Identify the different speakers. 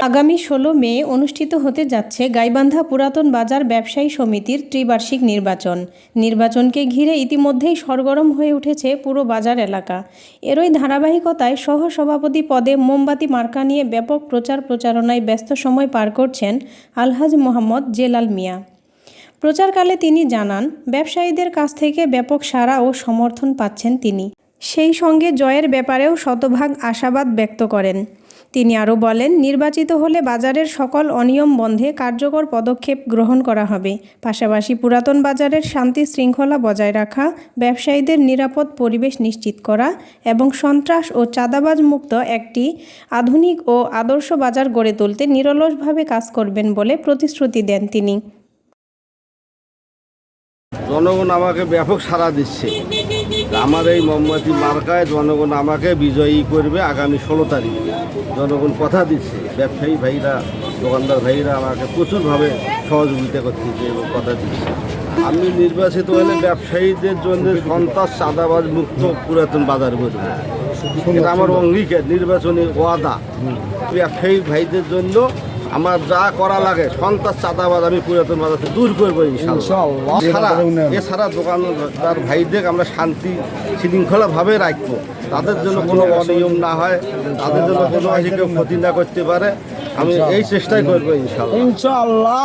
Speaker 1: আগামী ১৬ মে অনুষ্ঠিত হতে যাচ্ছে গাইবান্ধা পুরাতন বাজার ব্যবসায়ী সমিতির ত্রিবার্ষিক নির্বাচন। নির্বাচনকে ঘিরে ইতিমধ্যেই সরগরম হয়ে উঠেছে পুরো বাজার এলাকা। এরই ধারাবাহিকতায় সহ-সভাপতি পদে মোমবাতি মার্কা নিয়ে ব্যাপক প্রচারণায় ব্যস্ত সময় পার করছেন আলহাজ মোহাম্মদ জেলাল মিয়া। প্রচারকালে তিনি জানান, ব্যবসায়ীদের কাছ থেকে ব্যাপক সাড়া ও সমর্থন পাচ্ছেন তিনি। সেই সঙ্গে জয়ের ব্যাপারেও শতভাগ আশাবাদ ব্যক্ত করেন। তিনি আরও বলেন, নির্বাচিত হলে বাজারের সকল অনিয়ম বন্ধে কার্যকর পদক্ষেপ গ্রহণ করা হবে। পাশাপাশি পুরাতন বাজারের শান্তি শৃঙ্খলা বজায় রাখা, ব্যবসায়ীদের নিরাপদ পরিবেশ নিশ্চিত করা এবং সন্ত্রাস ও চাঁদাবাজ মুক্ত একটি আধুনিক ও আদর্শ বাজার গড়ে তুলতে নিরলসভাবে কাজ করবেন বলে প্রতিশ্রুতি দেন তিনি।
Speaker 2: জনগণ আমাকে ব্যাপক সাড়া দিচ্ছে। আমার এই মোমবাতি মার্কায় জনগণ আমাকে বিজয়ী করবে আগামী 16 তারিখে। জনগণ কথা দিচ্ছে, ব্যবসায়ী ভাইরা, দোকানদার ভাইরা আমাকে প্রচুরভাবে সহযোগিতা করতেছে এবং কথা দিচ্ছে। আমি নির্বাচিত হলে ব্যবসায়ীদের জন্য সন্ত্রাস চাঁদাবাজ মুক্ত পুরাতন বাজার করব। এটা আমার অঙ্গীকার, নির্বাচনী ওয়াদা। ব্যবসায়ী ভাইদের জন্য আমার যা করা লাগে, সন্ত্রাস চাঁদাবাজ আমি পুরাতন বাজার থেকে দূর করবো ইনশাআল্লাহ। এছাড়া দোকানদার ভাইদের আমরা শান্তি শৃঙ্খলাভাবে রাখবো, তাদের জন্য কোনো অনিয়ম না হয়, তাদের জন্য কোনো কেউ ক্ষতি না করতে পারে, আমি এই চেষ্টাই করবো ইনশাআল্লাহ।